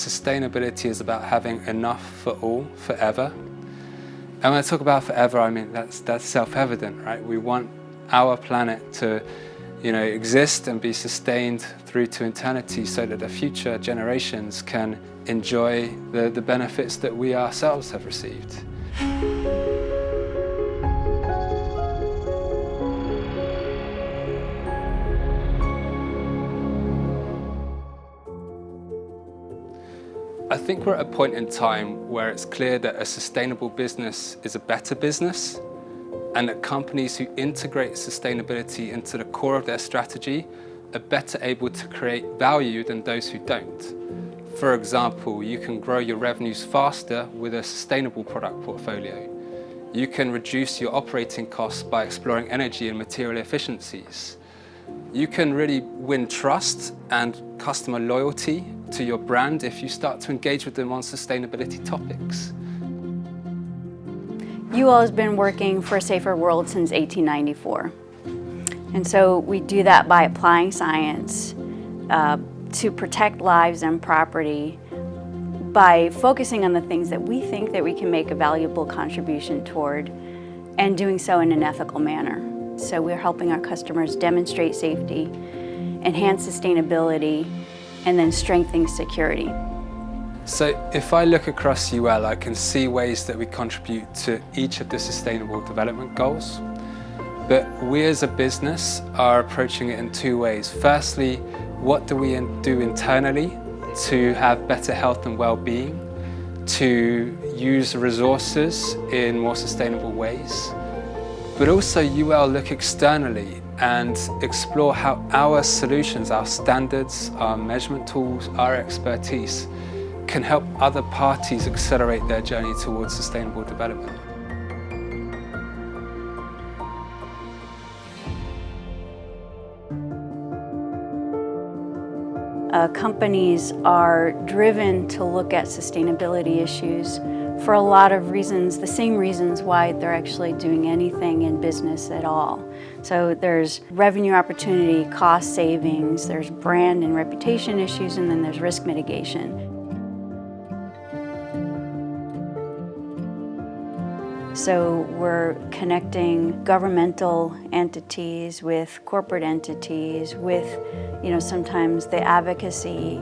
sustainability is about having enough for all, forever. And when I talk about forever, I mean that's self-evident, right? We want our planet to, exist and be sustained through to eternity so that the future generations can enjoy the benefits that we ourselves have received. I think we're at a point in time where it's clear that a sustainable business is a better business, and that companies who integrate sustainability into the core of their strategy are better able to create value than those who don't. For example, you can grow your revenues faster with a sustainable product portfolio. You can reduce your operating costs by exploring energy and material efficiencies. You can really win trust and customer loyalty to your brand if you start to engage with them on sustainability topics. UL has been working for a safer world since 1894. And so we do that by applying science to protect lives and property, by focusing on the things that we think that we can make a valuable contribution toward, and doing so in an ethical manner. So we're helping our customers demonstrate safety, enhance sustainability, and then strengthen security. So if I look across UL, I can see ways that we contribute to each of the Sustainable Development Goals. But we as a business are approaching it in two ways. Firstly, what do we do internally to have better health and well-being, to use resources in more sustainable ways? But also UL look externally and explore how our solutions, our standards, our measurement tools, our expertise can help other parties accelerate their journey towards sustainable development. Companies are driven to look at sustainability issues for a lot of reasons, the same reasons why they're actually doing anything in business at all. So there's revenue opportunity, cost savings, there's brand and reputation issues, and then there's risk mitigation. So we're connecting governmental entities with corporate entities, with sometimes the advocacy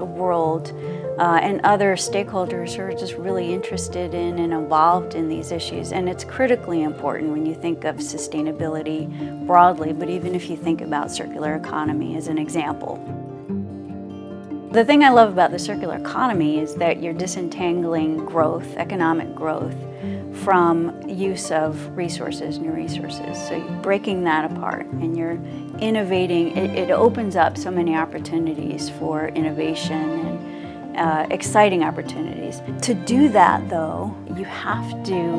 world and other stakeholders who are just really interested in and involved in these issues. And it's critically important when you think of sustainability broadly, but even if you think about circular economy as an example. The thing I love about the circular economy is that you're disentangling growth, economic growth, from use of resources, new resources. So you're breaking that apart and you're innovating. It opens up so many opportunities for innovation and exciting opportunities. To do that though, you have to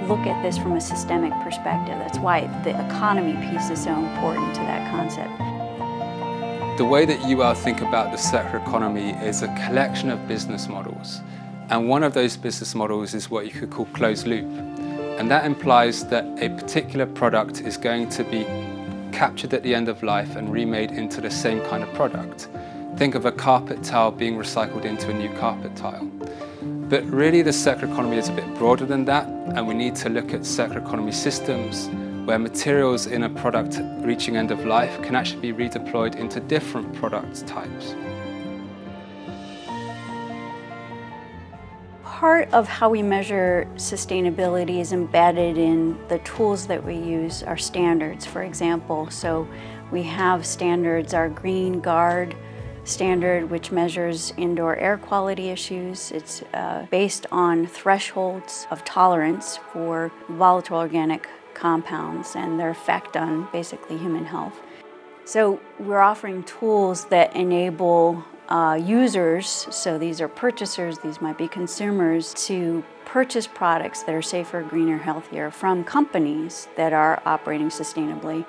look at this from a systemic perspective. That's why the economy piece is so important to that concept. The way that UL think about the circular economy is a collection of business models. And one of those business models is what you could call closed loop. And that implies that a particular product is going to be captured at the end of life and remade into the same kind of product. Think of a carpet tile being recycled into a new carpet tile. But really the circular economy is a bit broader than that, and we need to look at circular economy systems where materials in a product reaching end of life can actually be redeployed into different product types. Part of how we measure sustainability is embedded in the tools that we use, our standards, for example. So we have standards, our Green Guard standard, which measures indoor air quality issues. It's based on thresholds of tolerance for volatile organic compounds and their effect on basically human health. So we're offering tools that enable users, so these are purchasers, these might be consumers, to purchase products that are safer, greener, healthier from companies that are operating sustainably.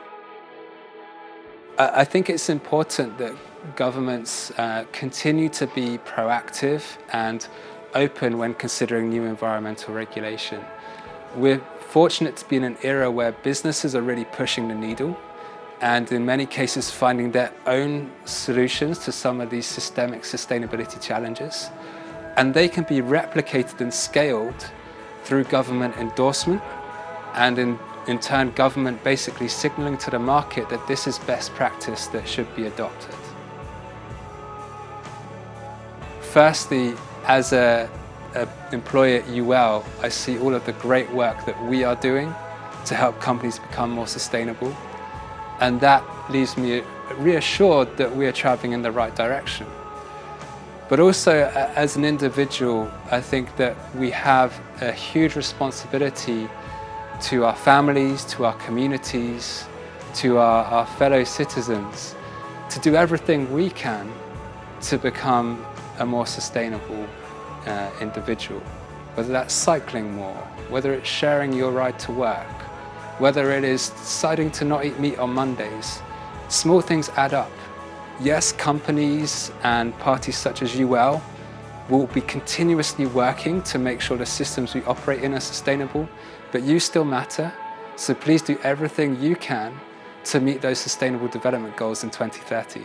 I think it's important that governments continue to be proactive and open when considering new environmental regulation. We're fortunate to be in an era where businesses are really pushing the needle, and in many cases finding their own solutions to some of these systemic sustainability challenges. And they can be replicated and scaled through government endorsement, and in turn government basically signaling to the market that this is best practice that should be adopted. Firstly, as an employee at UL, I see all of the great work that we are doing to help companies become more sustainable, and that leaves me reassured that we are traveling in the right direction. But also, as an individual, I think that we have a huge responsibility to our families, to our communities, to our fellow citizens, to do everything we can to become a more sustainable individual. Whether that's cycling more, whether it's sharing your ride to work, whether it is deciding to not eat meat on Mondays. Small things add up. Yes, companies and parties such as UL will be continuously working to make sure the systems we operate in are sustainable, but you still matter, so please do everything you can to meet those sustainable development goals in 2030.